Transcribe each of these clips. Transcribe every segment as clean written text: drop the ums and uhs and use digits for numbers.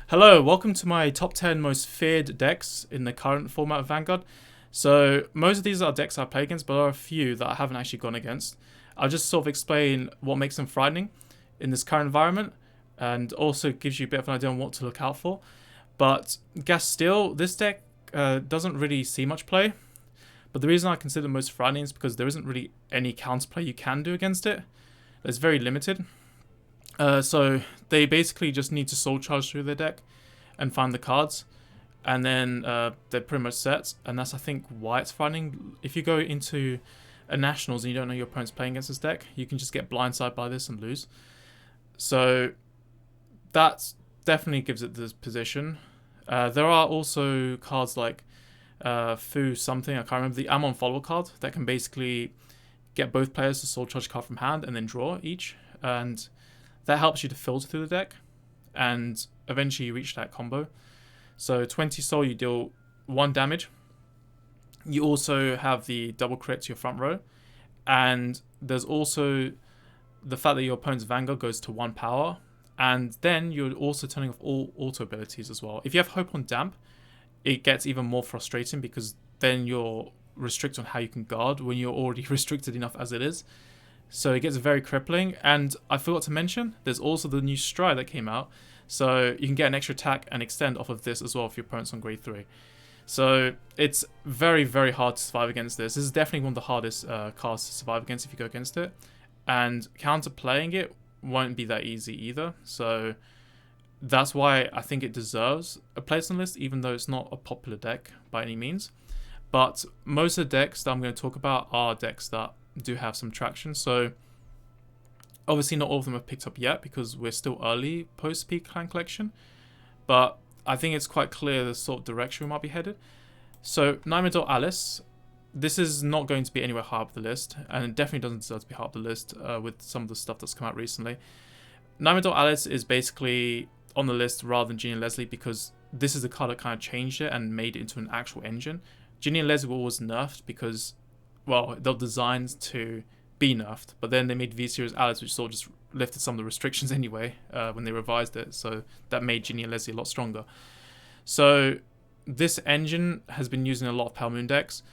Hello, welcome to my top 10 most feared decks in the current format of Vanguard. So, most of these are decks I play against, but there are a few that I haven't actually gone against. I'll just sort of explain what makes them frightening in this current environment, and also gives you a bit of an idea on what to look out for. But, Gas Steel, this deck doesn't really see much play, but the reason I consider it most frightening is because there isn't really any counterplay you can do against it. It's very limited. So they basically just need to soul charge through their deck and find the cards, and then they're pretty much set. And that's, I think, why it's frightening. If you go into a nationals and you don't know your opponent's playing against this deck, you can just get blindsided by this and lose. So that definitely gives it this position. There are also cards like Fu something, I can't remember, the Amon follow card that can basically get both players to soul charge a card from hand and then draw each, and that helps you to filter through the deck, and eventually you reach that combo. So 20 soul, you deal 1 damage. You also have the double crit to your front row, and there's also the fact that your opponent's Vanguard goes to 1 power, and then you're also turning off all auto abilities as well. If you have Hope on Damp, it gets even more frustrating because then you're restricted on how you can guard when you're already restricted enough as it is. So it gets very crippling. And I forgot to mention, there's also the new Stride that came out. So you can get an extra attack and extend off of this as well if your opponent's on grade 3. So it's very, very hard to survive against this. This is definitely one of the hardest cards to survive against if you go against it. And counter-playing it won't be that easy either. So that's why I think it deserves a place on the list, even though it's not a popular deck by any means. But most of the decks that I'm going to talk about are decks that do have some traction. So obviously not all of them have picked up yet because we're still early post-peak clan collection, but I think it's quite clear the sort of direction we might be headed. So Nightmare Alice, this is not going to be anywhere high up the list, and it definitely doesn't deserve to be high up the list with some of the stuff that's come out recently. Nightmare Alice is basically on the list rather than Ginny and Leslie because this is the card that kind of changed it and made it into an actual engine. Ginny and Leslie were always nerfed because, well, they're designed to be nerfed, but then they made V-Series Alice, which sort of just lifted some of the restrictions anyway when they revised it, so that made Ginny and Leslie a lot stronger. So this engine has been used in a lot of Pale Moon decks.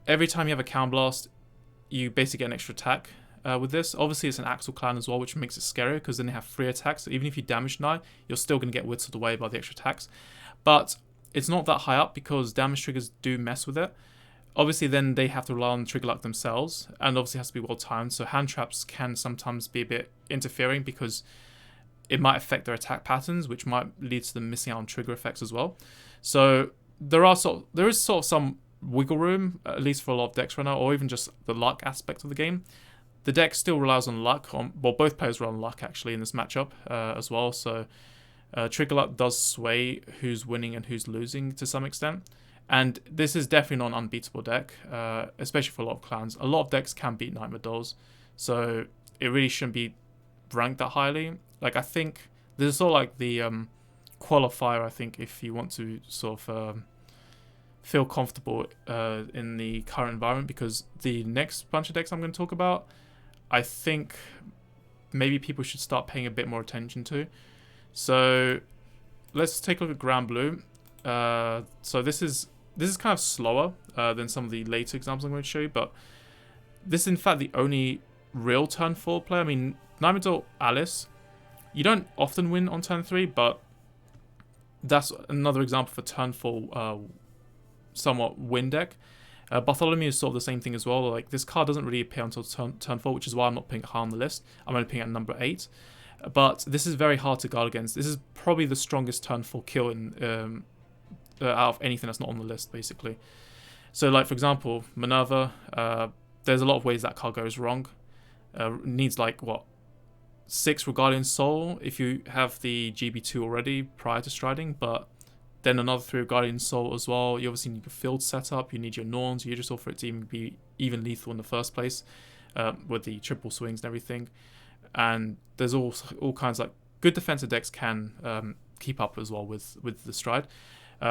Every time you have a Counter Blast, you basically get an extra attack with this. Obviously, it's an Axel clan as well, which makes it scarier because then they have 3 attacks. So even if you damage deny, you're still going to get whittled away by the extra attacks. But it's not that high up because damage triggers do mess with it. Obviously, then they have to rely on trigger luck themselves, and obviously it has to be well timed. So hand traps can sometimes be a bit interfering because it might affect their attack patterns, which might lead to them missing out on trigger effects as well. So there is sort of some wiggle room, at least for a lot of decks right now, or even just the luck aspect of the game. The deck still relies on luck. Well, both players rely on luck actually in this matchup as well. So trigger luck does sway who's winning and who's losing to some extent. And this is definitely not an unbeatable deck, especially for a lot of clans. A lot of decks can beat Nightmare Dolls, so it really shouldn't be ranked that highly. Like, I think this is sort of like the qualifier, I think, if you want to sort of feel comfortable in the current environment, because the next bunch of decks I'm going to talk about, I think maybe people should start paying a bit more attention to. So let's take a look at Grand Blue. So this is kind of slower than some of the later examples I'm going to show you, but this is in fact the only real turn 4 play. I mean, Nightmare Alice, you don't often win on turn 3, but that's another example for turn 4 somewhat win deck. Bartholomew is sort of the same thing as well. Like, this card doesn't really appear until turn 4, which is why I'm not putting it high on the list. I'm only putting it at number 8. But this is very hard to guard against. This is probably the strongest turn 4 kill in out of anything that's not on the list, basically. So, like, for example, Minerva, there's a lot of ways that card goes wrong. Needs, like, what, 6 Regarding Soul if you have the GB2 already prior to striding, but then another 3 Guardian Soul as well. You obviously need your field setup, you need your Norns, you just for it to even be even lethal in the first place, with the triple swings and everything. And there's all kinds of, like, good defensive decks can keep up as well with the stride.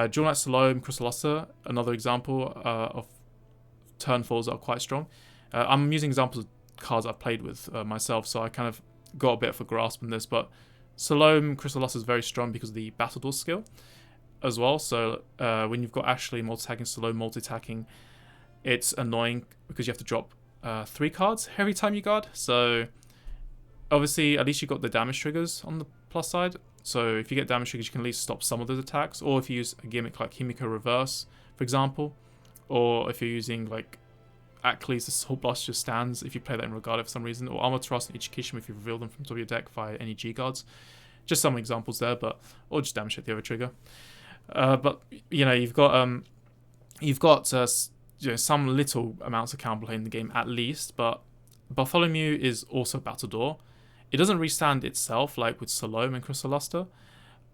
Jewel Knight Salome, Crystalluster, another example of turn 4s that are quite strong. I'm using examples of cards I've played with myself, so I kind of got a bit of a grasp on this, but Salome Crystal Luster is very strong because of the Battledore skill as well. So when you've got Ashley multi-attacking, Salome multi-attacking, it's annoying because you have to drop 3 cards every time you guard. So obviously, at least you got the damage triggers on the plus side. So if you get damage triggers, you can at least stop some of those attacks. Or if you use a gimmick like Himiko Reverse, for example, or if you're using like Ackley's Assault Blast just stands, if you play that in Regalia for some reason, or Armor Thrust and Ichikishima if you reveal them from top of your deck via any G guards. Just some examples there, or just damage at the Overtrigger. But you know, you've got some little amounts of counterplay in the game at least, but Bartholomew is also Battledore. It doesn't restand itself like with Salome and Crystal Luster,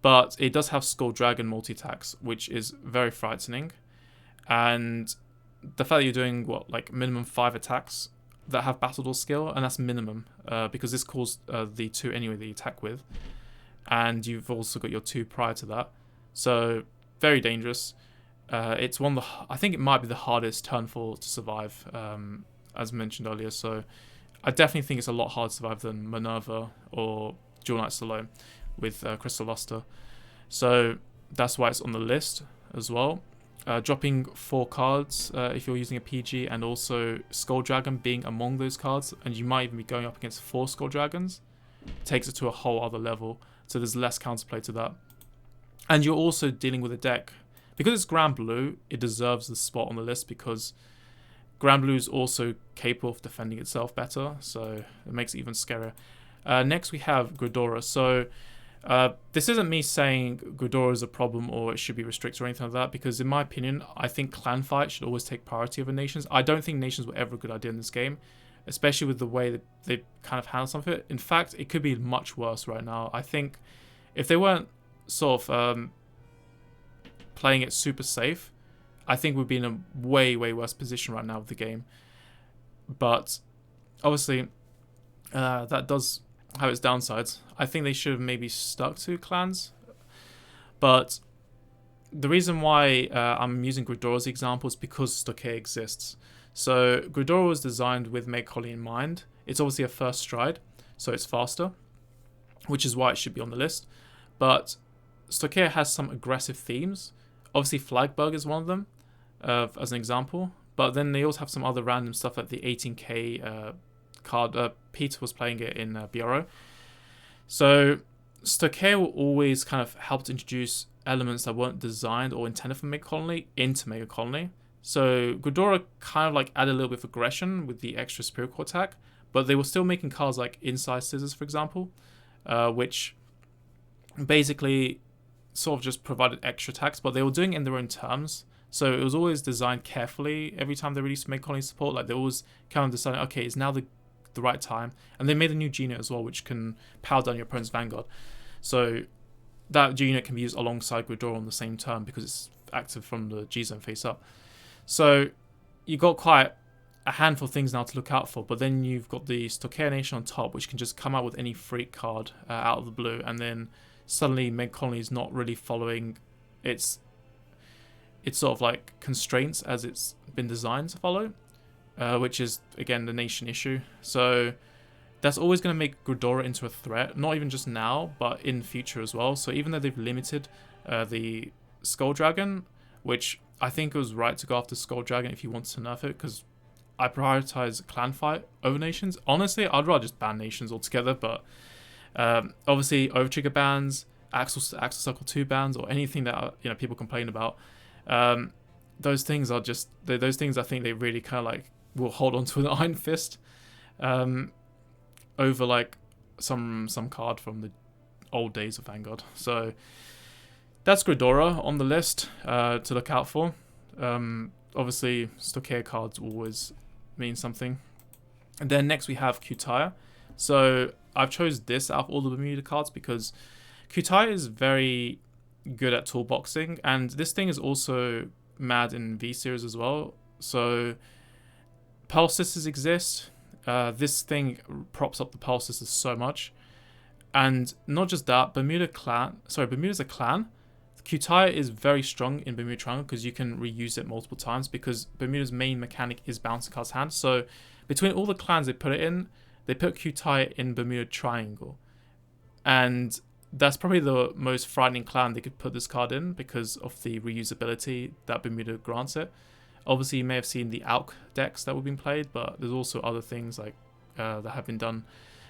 but it does have Skull Dragon multi-attacks, which is very frightening. And the fact that you're doing, like minimum 5 attacks that have Battledore skill, and that's minimum, because this calls the 2 anyway that you attack with. And you've also got your 2 prior to that. So, very dangerous. It's one of the, I think it might be the hardest turn 4 to survive, as mentioned earlier. So, I definitely think it's a lot harder to survive than Minerva or Jewel Knight Salome with Crystal Luster. So, that's why it's on the list as well. Dropping 4 cards if you're using a PG, and also Skull Dragon being among those cards, and you might even be going up against 4 Skull Dragons, takes it to a whole other level. So there's less counterplay to that. And you're also dealing with a deck, because it's Grand Blue, it deserves the spot on the list, because Grand Blue is also capable of defending itself better, so it makes it even scarier. Next we have Gridora. So this isn't me saying Gridora is a problem or it should be restricted or anything like that, because in my opinion, I think clan fight should always take priority over nations. I don't think nations were ever a good idea in this game, especially with the way that they kind of handle some of it. In fact, it could be much worse right now. I think if they weren't sort of playing it super safe, I think we'd be in a way, way worse position right now with the game. But obviously, that does have its downsides. I think they should have maybe stuck to clans. But the reason why I'm using Gridora as the example is because Stokke exists. So Gridora was designed with Meg Collie in mind. It's obviously a first stride, so it's faster, which is why it should be on the list. But Stokke has some aggressive themes. Obviously Flagbug is one of them, as an example. But then they also have some other random stuff like the 18k card. Peter was playing it in BRO. So Stokke will always kind of help to introduce elements that weren't designed or intended for Mega Colony into Mega Colony. So Gridora kind of like added a little bit of aggression with the extra Spirit Core attack, but they were still making cards like Inside Scissors, for example, which basically sort of just provided extra attacks, but they were doing it in their own terms. So it was always designed carefully every time they released Mega Colony support. Like they always kind of decided, okay, it's now the right time. And they made a new G-Unit as well, which can power down your opponent's Vanguard. So that G-Unit can be used alongside Gridora on the same turn because it's active from the G-Zone face up. So you got quite a handful of things now to look out for, but then you've got the Stokke Nation on top, which can just come out with any freak card out of the blue, and then suddenly Meg Colony is not really following its sort of like constraints as it's been designed to follow, which is again the nation issue. So that's always going to make Gridora into a threat, not even just now, but in future as well. So even though they've limited the Skull Dragon, which I think it was right to go after Skull Dragon if you want to nerf it, because I prioritize clan fight over nations. Honestly, I'd rather just ban nations altogether, but obviously Overtrigger bans, Axel Circle 2 bans, or anything that people complain about. Those things are just those things I think they really kind of like will hold on to an iron fist over like some card from the old days of Vanguard. So that's Gridora on the list to look out for. Obviously, Stokke cards always mean something. And then next we have Kutai. So I've chose this out of all the Bermuda cards because Kutai is very good at toolboxing, and this thing is also mad in V-Series as well. So Pearl Sisters exist. This thing props up the Pearl Sisters so much. And not just that, Bermuda's a clan. Kutai is very strong in Bermuda Triangle because you can reuse it multiple times, because Bermuda's main mechanic is bouncing cards hand. So between all the clans they put it in, they put Kutai in Bermuda Triangle. And that's probably the most frightening clan they could put this card in because of the reusability that Bermuda grants it. Obviously, you may have seen the ALK decks that were being played, but there's also other things like that have been done,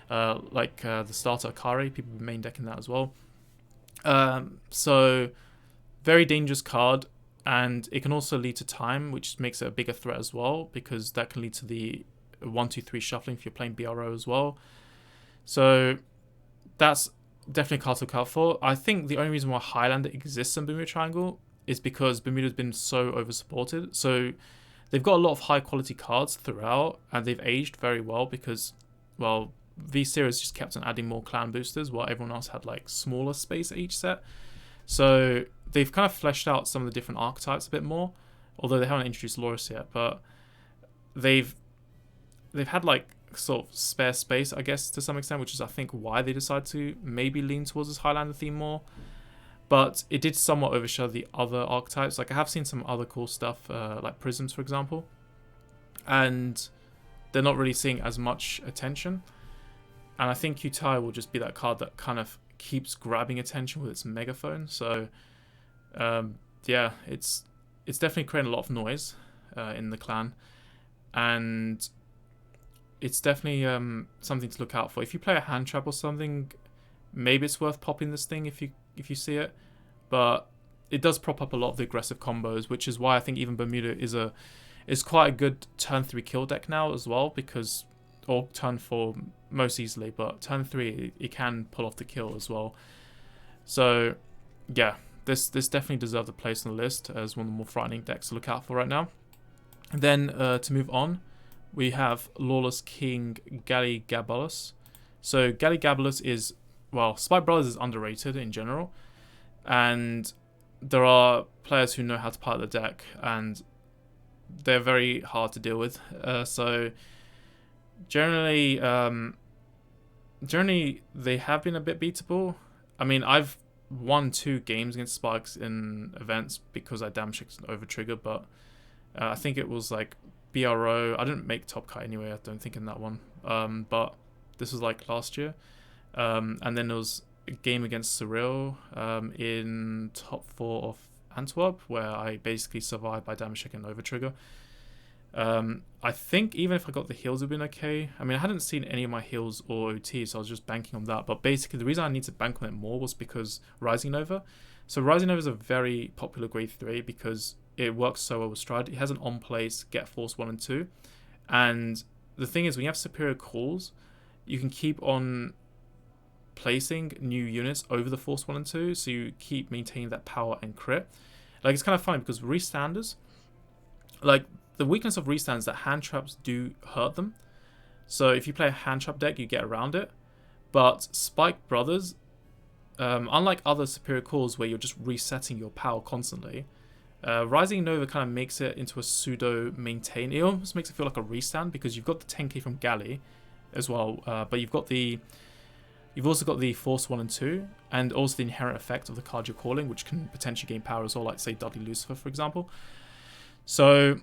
like the starter Akari. People have been main decking that as well. So, very dangerous card, and it can also lead to time, which makes it a bigger threat as well, because that can lead to the 1-2-3 shuffling if you're playing BRO as well. So, that's definitely a card to look out for. I think the only reason why Highlander exists in Bermuda Triangle is because Bermuda's been so oversupported. So they've got a lot of high quality cards throughout, and they've aged very well because, well, V-Series just kept on adding more clan boosters while everyone else had like smaller space at each set. So they've kind of fleshed out some of the different archetypes a bit more, although they haven't introduced Loris yet, but they've had like sort of spare space, I guess, to some extent, which is I think why they decided to maybe lean towards this Highlander theme more. But it did somewhat overshadow the other archetypes. Like I have seen some other cool stuff, like Prisms, for example, and they're not really seeing as much attention. And I think Kutai will just be that card that kind of keeps grabbing attention with its megaphone. So yeah, it's definitely creating a lot of noise in the clan, and it's definitely something to look out for. If you play a hand trap or something, maybe it's worth popping this thing if you see it, but it does prop up a lot of the aggressive combos, which is why I think even Bermuda is quite a good turn 3 kill deck now as well, because, or turn 4 most easily, but turn 3 it can pull off the kill as well. So yeah, this definitely deserves a place on the list as one of the more frightening decks to look out for right now. And then to move on, we have Lawless King Galligabalus. So Galligabalus is, well, Spike Brothers is underrated in general, and there are players who know how to pilot the deck, and they're very hard to deal with. So generally they have been a bit beatable. I mean, I've won 2 games against Spikes in events because I damage checked an Overtrigger, but I think it was like BRO. I didn't make top cut anyway, I don't think, in that one. But this was like last year. And then there was a game against Cyril in top 4 of Antwerp, where I basically survived by damage checking Overtrigger. I think even if I got the heals, it would have been okay. I mean, I hadn't seen any of my heals or OT, so I was just banking on that. But basically, the reason I need to bank on it more was because Rising Nova. So Rising Nova is a very popular grade 3 because it works so well with Stride. It has an on-place Get Force 1 and 2. And the thing is, when you have superior calls, you can keep on placing new units over the Force 1 and 2, so you keep maintaining that power and crit. Like, it's kind of funny because restanders, like, the weakness of restands is that hand traps do hurt them. So if you play a hand trap deck, you get around it. But Spike Brothers, unlike other superior calls where you're just resetting your power constantly, Rising Nova kind of makes it into a pseudo maintain. It almost makes it feel like a restand because you've got the 10k from Galley as well, but you've also got the Force 1 and 2, and also the inherent effect of the card you're calling, which can potentially gain power as well, like say Dudley Lucifer, for example. So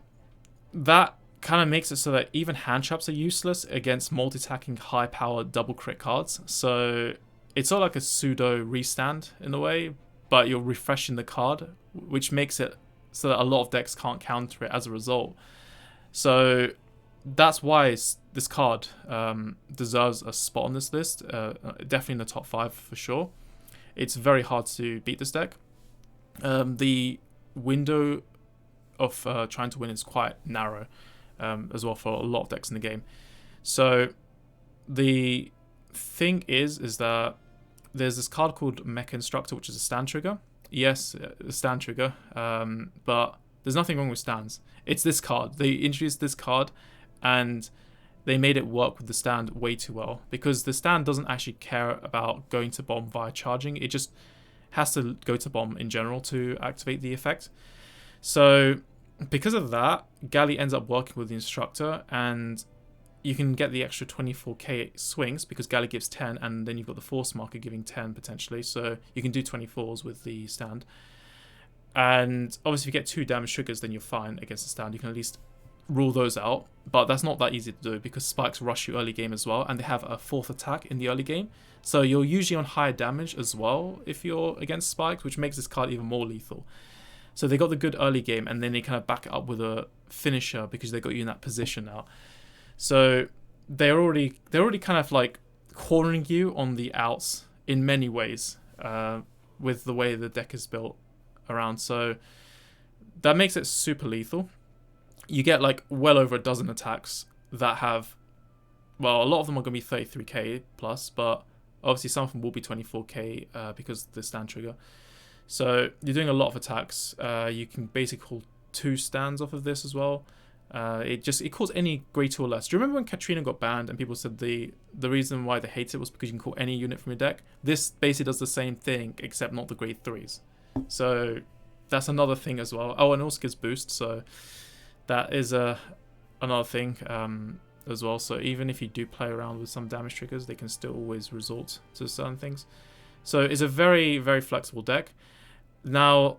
that kind of makes it so that even hand traps are useless against multi-attacking high-powered double crit cards. So it's sort of like a pseudo restand in a way, but you're refreshing the card, which makes it so that a lot of decks can't counter it as a result. So that's why this card deserves a spot on this list, definitely in the top 5 for sure. It's very hard to beat this deck. The window of trying to win is quite narrow as well for a lot of decks in the game. So the thing is that there's this card called Mecha Instructor, which is a stand trigger. Yes, a stand trigger, but there's nothing wrong with stands. It's this card. They introduced this card, and they made it work with the stand way too well, because the stand doesn't actually care about going to bomb via charging. It just has to go to bomb in general to activate the effect. So because of that, Galley ends up working with the Instructor, and you can get the extra 24k swings because Galley gives 10, and then you've got the Force marker giving 10 potentially, so you can do 24s with the stand. And obviously if you get 2 damage triggers, then you're fine against the stand. You can at least rule those out, but that's not that easy to do because spikes rush you early game as well, and they have a 4th attack in the early game. So you're usually on higher damage as well if you're against spikes, which makes this card even more lethal. So they got the good early game, and then they kind of back it up with a finisher because they got you in that position now. So they're already kind of like cornering you on the outs in many ways with the way the deck is built around. So that makes it super lethal. You get like well over a dozen attacks that have, well, a lot of them are going to be 33k plus, but obviously some of them will be 24k because of the stand trigger. So you're doing a lot of attacks. You can basically call 2 stands off of this as well. It calls any grade 2 or less. Do you remember when Katrina got banned and people said the reason why they hated it was because you can call any unit from your deck? This basically does the same thing except not the grade 3s. So that's another thing as well. Oh, and it also gives boost, so that is another thing as well. So even if you do play around with some damage triggers, they can still always result to certain things. So it's a very, very flexible deck. Now,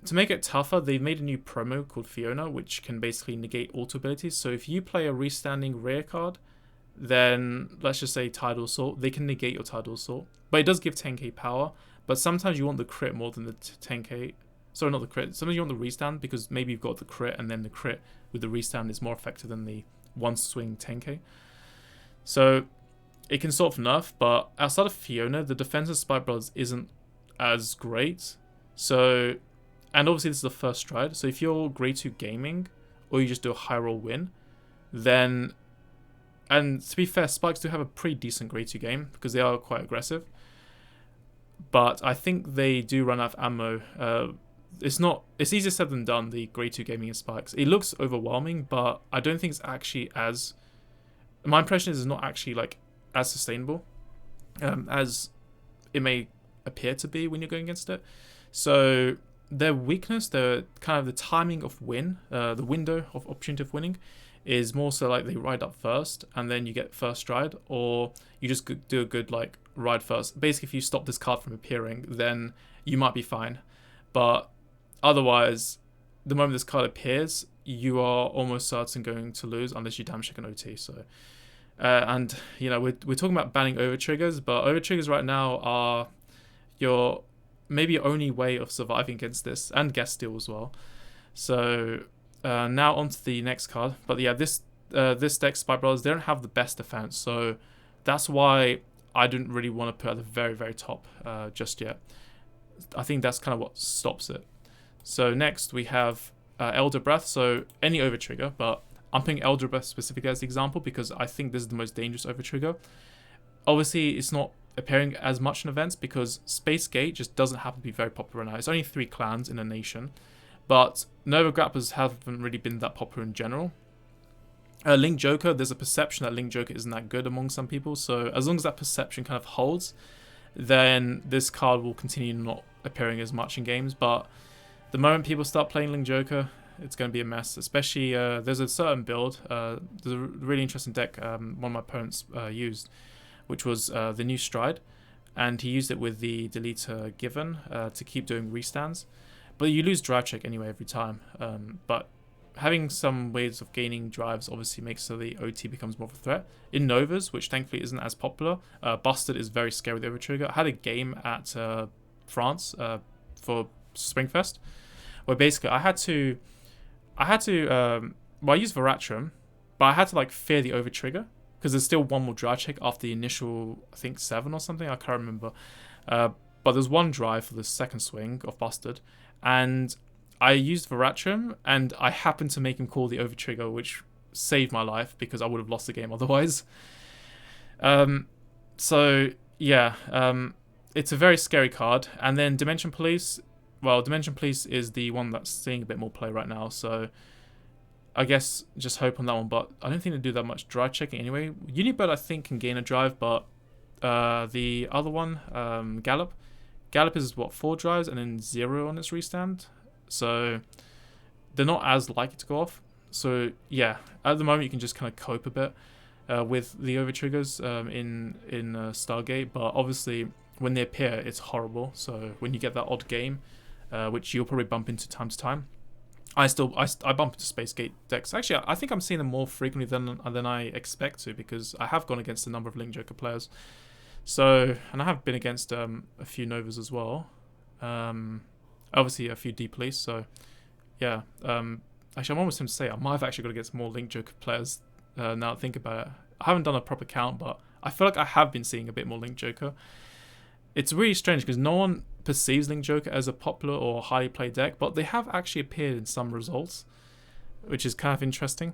to make it tougher, they made a new promo called Fiona, which can basically negate auto abilities. So if you play a restanding rare card, then let's just say Tidal Assault, they can negate your Tidal Assault. But it does give 10k power, but sometimes you want the crit more than the 10k. Sorry, not the crit. Sometimes you want the restand because maybe you've got the crit, and then the crit with the restand is more effective than the one swing 10k. So it can sort of nerf, but outside of Fiona, the defense of Spike Brothers isn't as great. So, and obviously this is the first stride. So if you're grade 2 gaming, or you just do a high roll win, then, and to be fair, Spikes do have a pretty decent grade 2 game because they are quite aggressive. But I think they do run out of ammo. It's easier said than done, the grade 2 gaming in Spikes. It looks overwhelming, but I don't think it's actually as, my impression is it's not actually like as sustainable as it may appear to be when you're going against it. So their weakness, the kind of the timing of win, the window of opportunity of winning, is more so like they ride up first and then you get first stride, or you just do a good like ride first. Basically, if you stop this card from appearing, then you might be fine. But otherwise, the moment this card appears, you are almost certain going to lose unless you damage check an OT. So, and you know, we're talking about banning Overtriggers, but Overtriggers right now are your maybe only way of surviving against this, and Guest Steal as well. So now on to the next card. But yeah, this deck, Spike Brothers, they don't have the best defense, so that's why I didn't really want to put at the very, very top just yet. I think that's kind of what stops it. So next we have Elder Breath. So any Overtrigger, but I'm putting Elder Breath specifically as the example because I think this is the most dangerous Overtrigger. Obviously, it's not appearing as much in events because Space Gate just doesn't happen to be very popular right now. It's only 3 clans in a nation, but Nova Grapplers haven't really been that popular in general. Link Joker, there's a perception that Link Joker isn't that good among some people, so as long as that perception kind of holds, then this card will continue not appearing as much in games. But the moment people start playing Link Joker, it's going to be a mess. Especially, there's a certain build, there's a really interesting deck one of my opponents used, which was the new Stride, and he used it with the Deleter Given to keep doing restands. But you lose drive check anyway every time. But having some ways of gaining drives obviously makes so the OT becomes more of a threat. In Novas, which thankfully isn't as popular, Busted is very scary with Overtrigger. I had a game at France for Springfest, where basically I used Veratrum, but I had to like fear the Overtrigger because there's still one more drive check after the initial, I think 7 or something, I can't remember. But there's one drive for the second swing of Busted, and I used Veratrum, and I happened to make him call the Overtrigger, which saved my life because I would have lost the game otherwise. So yeah, it's a very scary card. And then Dimension Police, well, Dimension Police is the one that's seeing a bit more play right now, so I guess just hope on that one, but I don't think they do that much drive checking anyway. Unibird, I think, can gain a drive, but the other one, Gallop is what, 4 drives and then 0 on its restand, so they're not as likely to go off. So yeah, at the moment you can just kind of cope a bit with the Overtriggers in Stargate, but obviously when they appear it's horrible. So when you get that odd game, which you'll probably bump into time to time, I bump into Space Gate decks. Actually, I think I'm seeing them more frequently than I expect to, because I have gone against a number of Link Joker players. So, and I have been against a few Novas as well. Obviously a few Deep Police. So, yeah. Actually, I'm almost tempted to say I might have actually got against more Link Joker players. Now that I think about it, I haven't done a proper count, but I feel like I have been seeing a bit more Link Joker. It's really strange because no one perceives Link Joker as a popular or highly played deck, but they have actually appeared in some results, which is kind of interesting.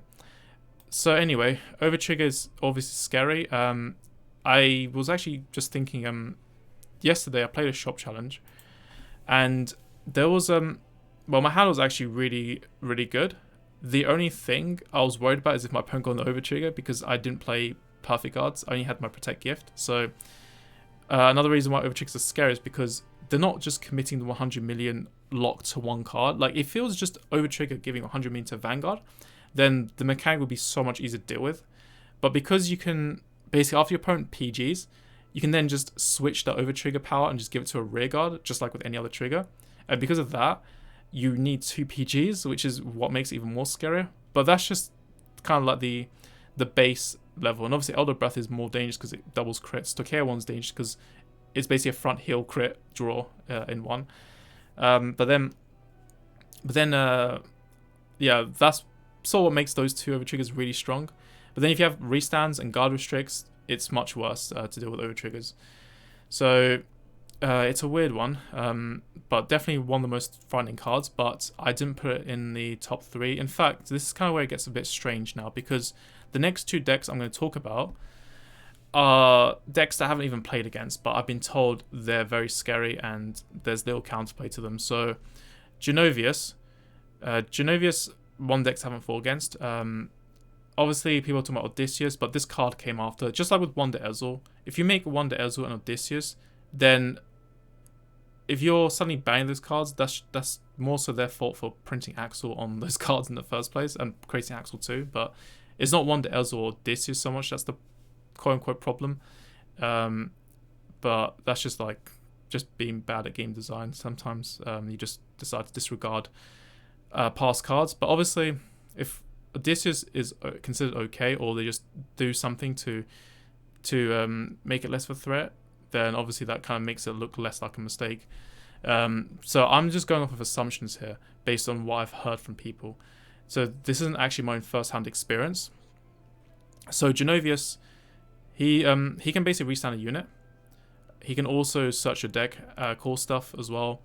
So anyway, Overtrigger is obviously scary. I was actually just thinking, yesterday I played a shop challenge, and there was well, my hand was actually really, really good. The only thing I was worried about is if my opponent got on the Overtrigger, because I didn't play Perfect Guards. I only had my Protect Gift. So another reason why Overtriggers are scary is because they're not just committing the 100 million lock to one card. Like, if it was just Overtrigger giving 100 million to Vanguard, then the mechanic would be so much easier to deal with. But because you can, basically after your opponent PGs, you can then just switch the Overtrigger power and just give it to a rear guard, just like with any other trigger. And because of that, you need 2 PGs, which is what makes it even more scarier. But that's just kind of like the base level. And obviously Elder Breath is more dangerous because it doubles crits. Tokea one's dangerous because it's basically a front heel crit draw in one. But then yeah, that's sort of what makes those 2 Overtriggers really strong. But then if you have restands and guard restricts, it's much worse to deal with Overtriggers. So it's a weird one, but definitely one of the most frightening cards, but I didn't put it in the top 3. In fact, this is kind of where it gets a bit strange now, because the next 2 decks I'm going to talk about are decks that I haven't even played against, but I've been told they're very scary and there's little counterplay to them. So Genovius, one decks I haven't fought against. Obviously, people are talking about Odysseus, but this card came after. Just like with Wonder Ezel, if you make Wonder Ezel and Odysseus, then if you're suddenly banning those cards, that's more so their fault for printing Axel on those cards in the first place and creating Axel too. But it's not Wonder Ezel or Odysseus so much that's the quote-unquote problem. But that's just being bad at game design. Sometimes you just decide to disregard past cards. But obviously, if Odysseus is considered okay, or they just do something to make it less of a threat, then obviously that kind of makes it look less like a mistake. So I'm just going off of assumptions here based on what I've heard from people. So this isn't actually my own first-hand experience. So Genovius, he can basically restand a unit. He can also search your deck, core stuff as well.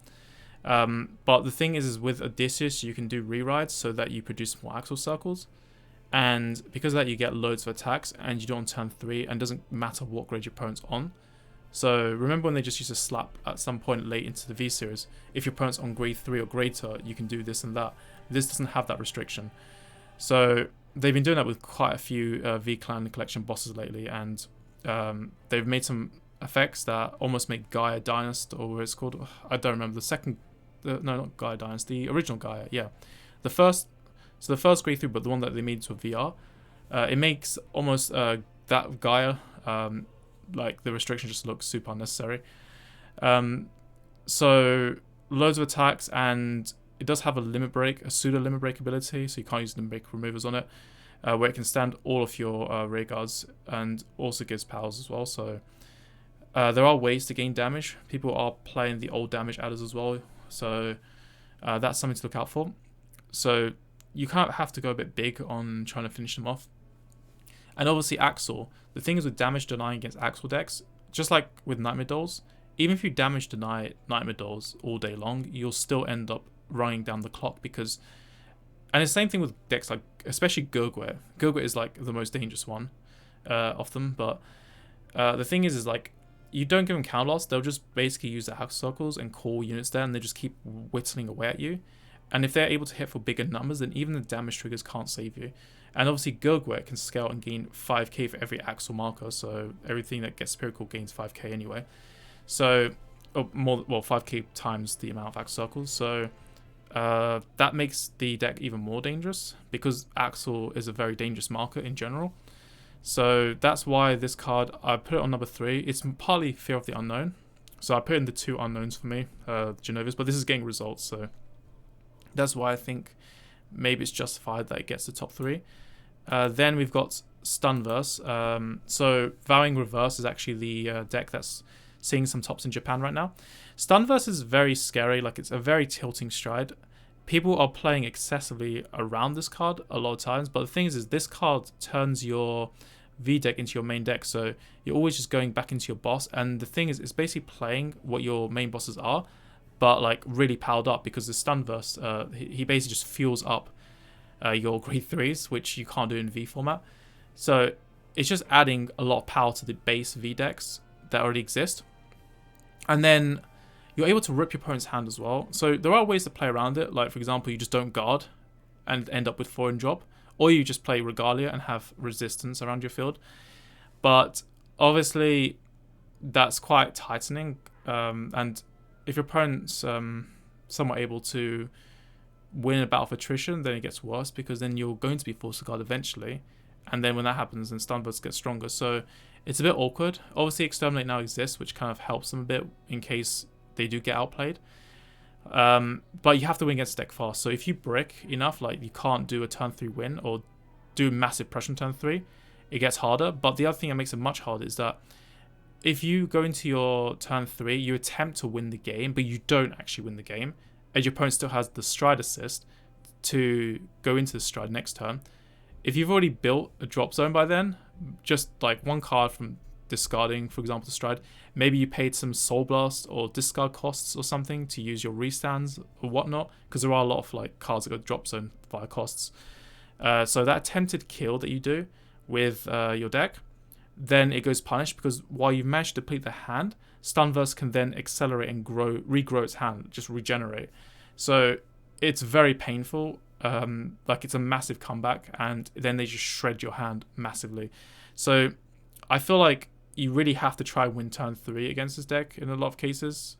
But the thing is with Odysseus, you can do rerides so that you produce more Axel circles. And because of that, you get loads of attacks, and you do it on turn 3, and it doesn't matter what grade your opponent's on. So remember when they just used to slap at some point late into the V-Series, if your opponent's on grade 3 or greater, you can do this and that. This doesn't have that restriction. So they've been doing that with quite a few V-Clan collection bosses lately, and they've made some effects that almost make Gaia Dynast, or what it's called, I don't remember, no, not Gaia Dynast, the original Gaia, yeah. The first grade 3, but the one that they made into a VR, it makes almost that Gaia, like the restriction just looks super unnecessary. So loads of attacks, and it does have a limit break, a pseudo limit break ability, so you can't use limit break removers on it, where it can stand all of your rear guards, and also gives powers as well. So there are ways to gain damage. People are playing the old damage adders as well, so that's something to look out for. So you kind of have to go a bit big on trying to finish them off. And obviously Axel, the thing is with damage denying against Axel decks, just like with Nightmare Dolls, even if you damage deny Nightmare Dolls all day long, you'll still end up running down the clock, because, and it's the same thing with decks like, especially Gurgwet. Gurgwet is like the most dangerous one of them, but the thing is like, you don't give them counter loss, they'll just basically use their Axel circles and call units there, and they just keep whittling away at you. And if they're able to hit for bigger numbers, then even the damage triggers can't save you. And obviously Gurgwet can scale and gain 5k for every Axel marker, so everything that gets Spherical gains 5k anyway. So, or more, well, 5k times the amount of Axel circles. So that makes the deck even more dangerous, because Axel is a very dangerous marker in general. So that's why this card, I put it on number 3. It's partly Fear of the Unknown. So I put in the 2 unknowns for me, Genovius, but this is getting results, so that's why I think maybe it's justified that it gets the top 3. Then we've got Stunverse. So Vowing Reverse is actually the deck that's seeing some tops in Japan right now. Stunverse is very scary, like it's a very tilting stride. People are playing excessively around this card a lot of times, but the thing is this card turns your V deck into your main deck, so you're always just going back into your boss, and the thing is it's basically playing what your main bosses are, but like really powered up, because the Stunverse, he basically just fuels up your grade 3s, which you can't do in V format. So it's just adding a lot of power to the base V decks that already exist. And then you're able to rip your opponent's hand as well. So there are ways to play around it. Like, for example, you just don't guard and end up with 4 in drop. Or you just play Regalia and have resistance around your field. But obviously, that's quite tightening. And if your opponent's somewhat able to win a battle of attrition, then it gets worse, because then you're going to be forced to guard eventually. And then when that happens, then Stunverse gets stronger. So it's a bit awkward. Obviously, Exterminate now exists, which kind of helps them a bit in case they do get outplayed. But you have to win against deck fast. So if you brick enough, like you can't do a turn 3 win or do massive pressure on turn 3, it gets harder. But the other thing that makes it much harder is that if you go into your turn 3, you attempt to win the game, but you don't actually win the game, and your opponent still has the stride assist to go into the stride next turn. If you've already built a drop zone by then, just like one card from discarding, for example, the stride, maybe you paid some Soul Blast or discard costs or something to use your restands or whatnot, because there are a lot of like cards that go drop zone via costs. So that attempted kill that you do with your deck, then it goes punished, because while you've managed to deplete the hand, Stunverse can then accelerate and regrow its hand, just regenerate. So it's very painful. Like it's a massive comeback, and then they just shred your hand massively. So I feel like you really have to try win turn 3 against this deck in a lot of cases,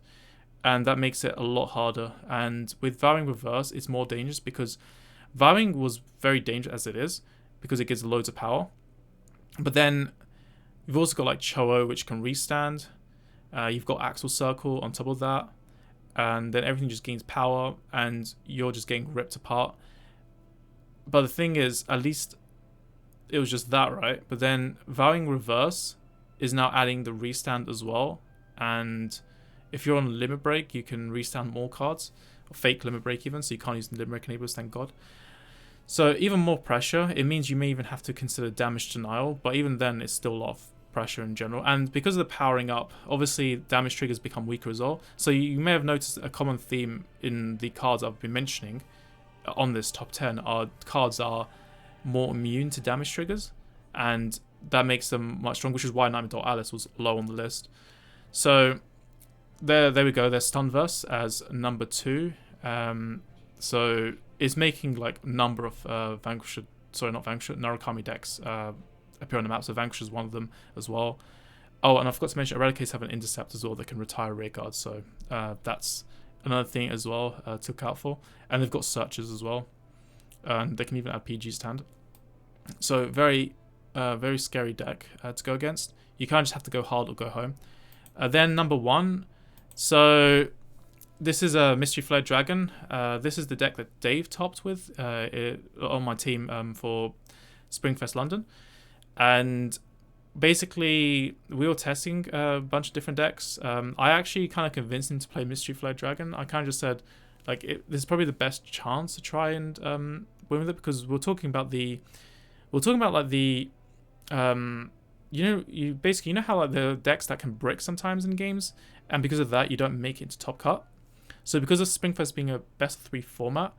and that makes it a lot harder. And with Vowing Reverse, it's more dangerous, because Vowing was very dangerous as it is, because it gives loads of power. But then you've also got like Cho-Oh, which can restand. You've got Axel Circle on top of that, and then everything just gains power, and you're just getting ripped apart. But the thing is, at least it was just that, right? But then Vowing Reverse is now adding the restand as well, and if you're on limit break, you can restand more cards, or fake limit break even, so you can't use the limit break enablers, thank god. So even more pressure. It means you may even have to consider damage denial, but even then it's still a lot of pressure in general. And because of the powering up, obviously damage triggers become weaker as well. So you may have noticed a common theme in the cards I've been mentioning on this top 10 are cards that are more immune to damage triggers, and that makes them much stronger, which is why Nightmare Alice was low on the list. So there we go. There's Stunverse as number 2. So it's making like a number of Narukami decks appear on the map. So Vanquish is one of them as well. Oh, and I forgot to mention, Eradicates have an intercept as well that can retire rear guards. So that's another thing as well to look out for. And they've got searches as well, and they can even add PGs to hand. So very scary deck to go against. You kind of just have to go hard or go home. Then number 1. So this is a Mystery Flare Dragon. This is the deck that Dave topped with on my team for Springfest London. And basically, we were testing a bunch of different decks. I actually kind of convinced him to play Mystery Flare Dragon. I kind of just said, like, this is probably the best chance to try and win with it, because we're talking about like the you know how like the decks that can brick sometimes in games, and because of that you don't make it into top cut. So because of Springfest being a best of 3 format,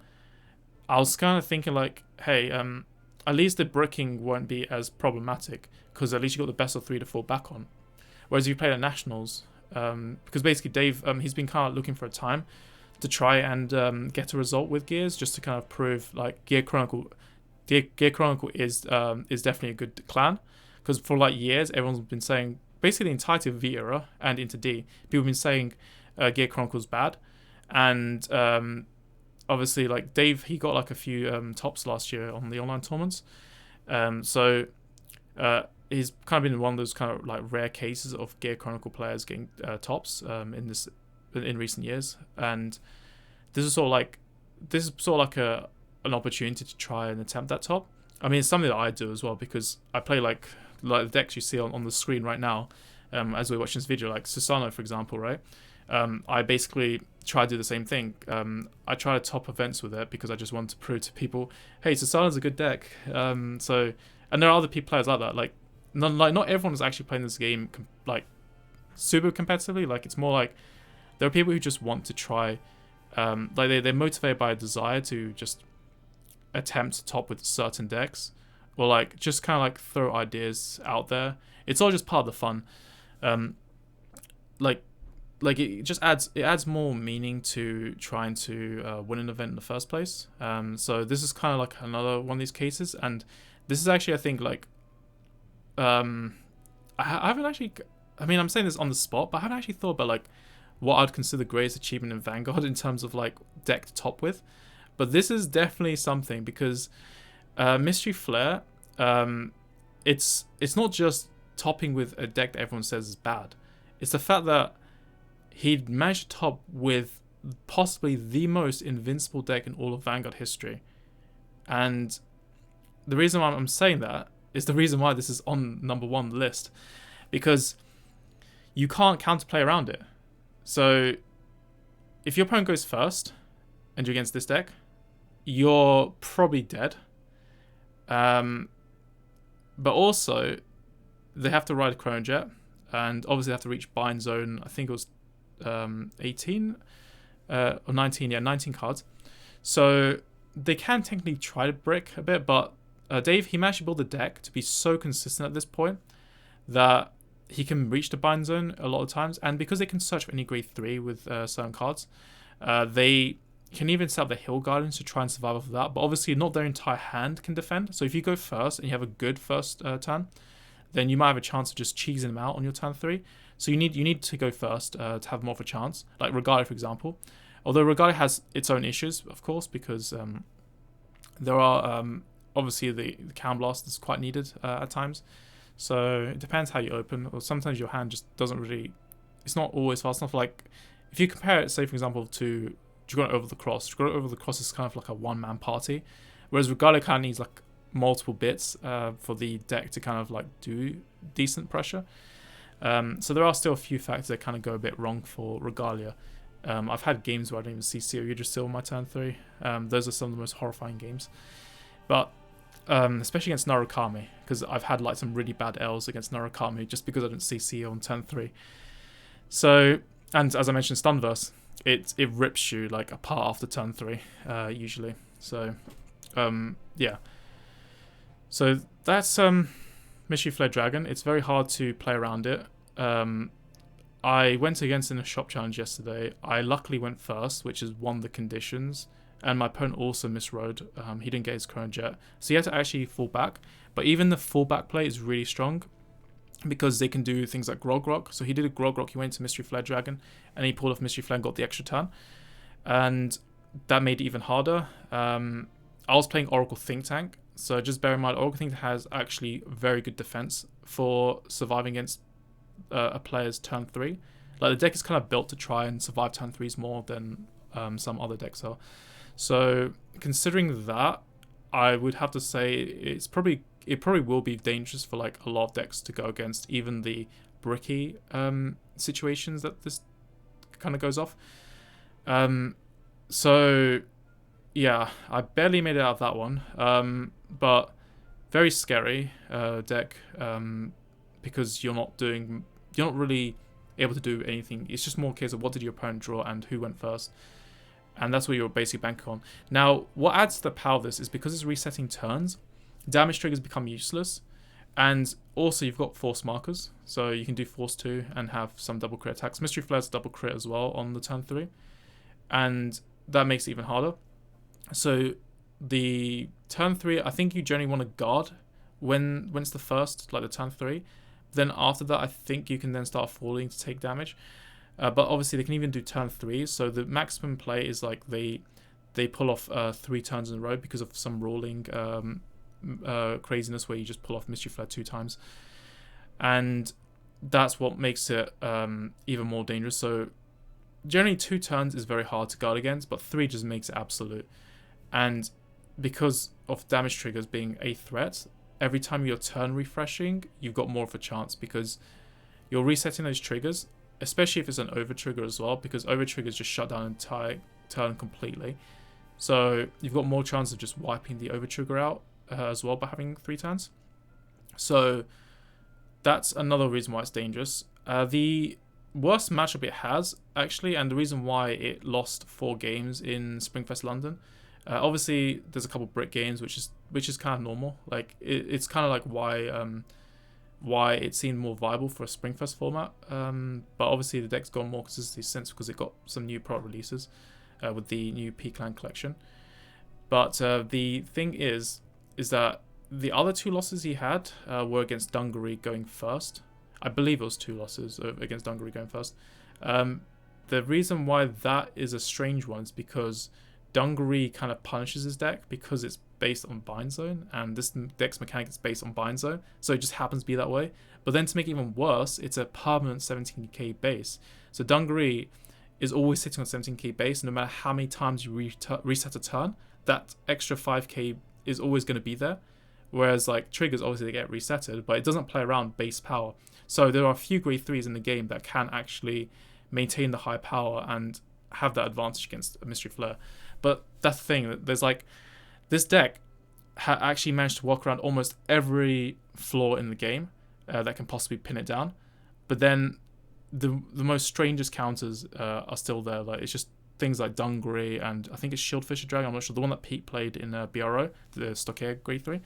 I was kind of thinking like, hey, at least the bricking won't be as problematic, because at least you got the best of 3 to fall back on. Whereas if you played at Nationals, because basically Dave, he's been kind of looking for a time to try and get a result with Gears, just to kind of prove like Gear Chronicle is definitely a good clan, because for like years everyone's been saying, basically the entirety of V era and into D, people have been saying Gear Chronicle's bad, and obviously like Dave, he got like a few tops last year on the online tournaments, so he's kind of been one of those kind of like rare cases of Gear Chronicle players getting tops in recent years, and this is sort of like a an opportunity to try and attempt that top. I mean, it's something that I do as well, because I play like the decks you see on the screen right now, as we're watching this video, like Susano, for example, right? I basically try to do the same thing. I try to top events with it because I just want to prove to people, hey, Susano's a good deck. And there are other players like that. Like not everyone is actually playing this game like super competitively. Like, it's more like there are people who just want to try. Like they're motivated by a desire to just attempt to top with certain decks, or like just kind of like throw ideas out there. It's all just part of the fun. Like it just adds more meaning to trying to win an event in the first place. So this is kind of like another one of these cases, and this is actually, I think, like I haven't actually, I mean, I'm saying this on the spot, but I haven't actually thought about like what I'd consider the greatest achievement in Vanguard in terms of like deck to top with. But this is definitely something, because Mystery Flare, it's not just topping with a deck that everyone says is bad. It's the fact that he'd managed to top with possibly the most invincible deck in all of Vanguard history. And the reason why I'm saying that is the reason why this is on number 1 on the list, because you can't counterplay around it. So if your opponent goes first and you're against this deck, you're probably dead. But also, they have to ride a Chrono Jet, and obviously they have to reach bind zone. I think it was 18 or 19. Yeah, 19 cards. So they can technically try to brick a bit, but Dave, he managed to build a deck to be so consistent at this point that he can reach the bind zone a lot of times. And because they can search for any grade 3 with certain cards, they can even set up the Hill Guardians to try and survive off of that. But obviously not their entire hand can defend. So if you go first and you have a good first turn, then you might have a chance of just cheesing them out on your turn 3. So you need to go first to have more of a chance. Like Regalia, for example. Although Regalia has its own issues, of course, because there are obviously the Can Blast is quite needed at times. So it depends how you open, or sometimes your hand just doesn't really, it's not always fast enough. Like if you compare it, say for example, to Dragon Over the Cross. Dragon Over the Cross is kind of like a one-man party, whereas Regalia kind of needs like multiple bits for the deck to kind of like do decent pressure. So there are still a few factors that kind of go a bit wrong for Regalia. I've had games where I don't even see Seal Yggdrasil on my turn 3. Those are some of the most horrifying games. But especially against Narukami, because I've had like some really bad L's against Narukami just because I didn't see Seal on turn 3. So, and as I mentioned, Stunverse, it rips you like apart after turn 3 usually. So yeah. So that's Mystery Flare Dragon. It's very hard to play around it. I went against in a shop challenge yesterday. I luckily went first, which is one of the conditions. And my opponent also misrode. He didn't get his Chrono Jet. So he had to actually fall back. But even the fallback play is really strong, because they can do things like Grog Rock. So he did a Grog Rock, he went to Mystery Flare Dragon, and he pulled off Mystery Flare and got the extra turn. And that made it even harder. I was playing Oracle Think Tank. So just bear in mind, Oracle Think Tank has actually very good defense for surviving against a player's turn 3. Like the deck is kind of built to try and survive turn 3s more than some other decks are. So considering that, I would have to say it probably will be dangerous for like a lot of decks to go against, even the bricky situations that this kind of goes off. So yeah, I barely made it out of that one. But very scary deck, because you're not really able to do anything. It's just more a case of what did your opponent draw and who went first. And that's what you're basically banking on. Now, what adds to the power of this is because it's resetting turns, damage triggers become useless. And also you've got force markers. So you can do force 2 and have some double crit attacks. Mystery Flare's double crit as well on the turn 3. And that makes it even harder. So the turn 3, I think you generally want to guard when it's the first, like the turn 3. Then after that, I think you can then start falling to take damage. But obviously they can even do turn 3s. So the maximum play is like they pull off 3 turns in a row because of some ruling craziness where you just pull off Mystery Flare 2 times. And that's what makes it even more dangerous. So generally 2 turns is very hard to guard against, but 3 just makes it absolute. And because of damage triggers being a threat, every time you're turn refreshing, you've got more of a chance because you're resetting those triggers, especially if it's an Overtrigger as well, because Overtriggers just shut down an entire turn completely. So you've got more chance of just wiping the Overtrigger out as well by having 3 turns. So that's another reason why it's dangerous. The worst matchup it has, actually, and the reason why it lost 4 games in Springfest London, obviously there's a couple brick games, which is kind of normal. Like it's kind of like why it seemed more viable for a Springfest format. But obviously the deck's gone more consistency since, because it got some new product releases with the new P-Clan collection. But the thing is that the other 2 losses he had were against Dungaree going first. I believe it was 2 losses against Dungaree going first. The reason why that is a strange one is because Dungaree kind of punishes his deck because it's based on Bind Zone, and this deck's mechanic is based on Bind Zone, so it just happens to be that way. But then to make it even worse, it's a permanent 17k base. So Dungaree is always sitting on 17k base, no matter how many times you reset a turn, that extra 5k is always going to be there. Whereas like triggers, obviously they get resetted, but it doesn't play around base power. So there are a few grade 3s in the game that can actually maintain the high power and have that advantage against a Mystery Flare. But that's the thing, there's like, this deck actually managed to walk around almost every flaw in the game that can possibly pin it down. But then the most strangest counters are still there. Like, it's just things like Dungaree and I think it's Shieldfisher Dragon, I'm not sure, the one that Pete played in BRO, the Stockade grade 3.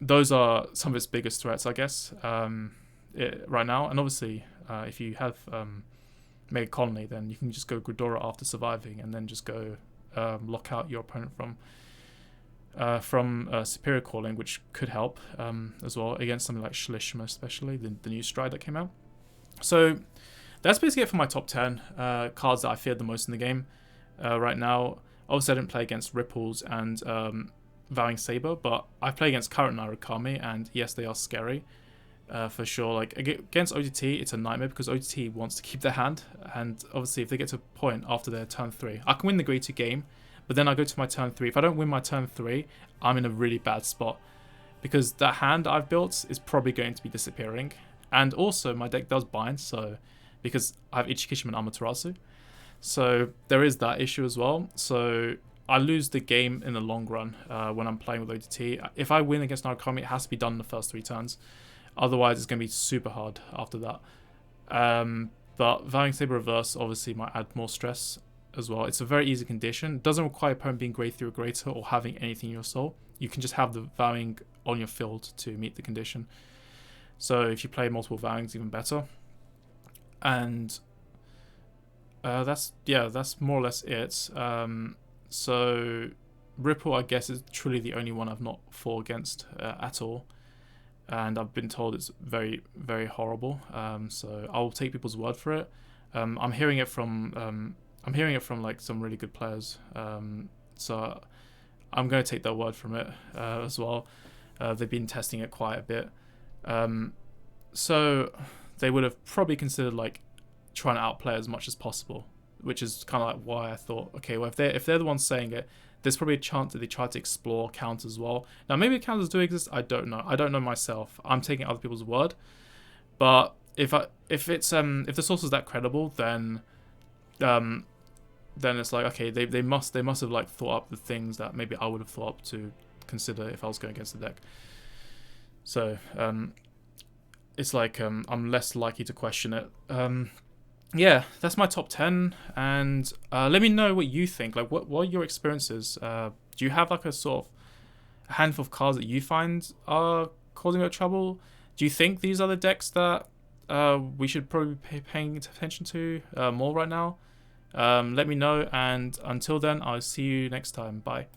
Those are some of its biggest threats, I guess, right now. And obviously, if you have Mega Colony, then you can just go Gridora after surviving, and then just go lock out your opponent from Superior Calling, which could help as well against something like Shlishma, especially the new Stride that came out. So that's basically it for my top 10 cards that I feared the most in the game right now. Obviously, I didn't play against Ripples and Vowing Saber, but I play against current Narukami, and yes, they are scary for sure. Like against OTT, it's a nightmare because OTT wants to keep their hand, and obviously if they get to a point after their turn 3, I can win the grade 2 game, but then I go to my turn 3. If I don't win my turn 3, I'm in a really bad spot because that hand I've built is probably going to be disappearing, and also my deck does bind, so because I have Ichikishima and Amaterasu, so there is that issue as well. So I lose the game in the long run when I'm playing with OTT. If I win against Narukami, it has to be done in the first 3 turns. Otherwise, it's going to be super hard after that. But Vowing Saber Reverse obviously might add more stress as well. It's a very easy condition. It doesn't require opponent being grade 3 or greater or having anything in your soul. You can just have the Vowing on your field to meet the condition. So if you play multiple Vowings, even better. And that's more or less it. So Ripple, I guess, is truly the only one I've not fought against at all, and I've been told it's very, very horrible. So I'll take people's word for it. I'm hearing it from like some really good players. So I'm going to take their word from it as well. They've been testing it quite a bit. So they would have probably considered like trying to outplay as much as possible, which is kind of like why I thought, okay, well, if they're the ones saying it, there's probably a chance that they try to explore counters as well. Now, maybe counters do exist. I don't know. I don't know myself. I'm taking other people's word. But if the source is that credible, then it's like, okay, they must have like thought up the things that maybe I would have thought up to consider if I was going against the deck. So it's like I'm less likely to question it. Yeah, that's my top 10, and let me know what you think. Like, what are your experiences? Do you have like a sort of a handful of cards that you find are causing you trouble? Do you think these are the decks that we should probably be paying attention to more right now? Let me know, and until then, I'll see you next time. Bye.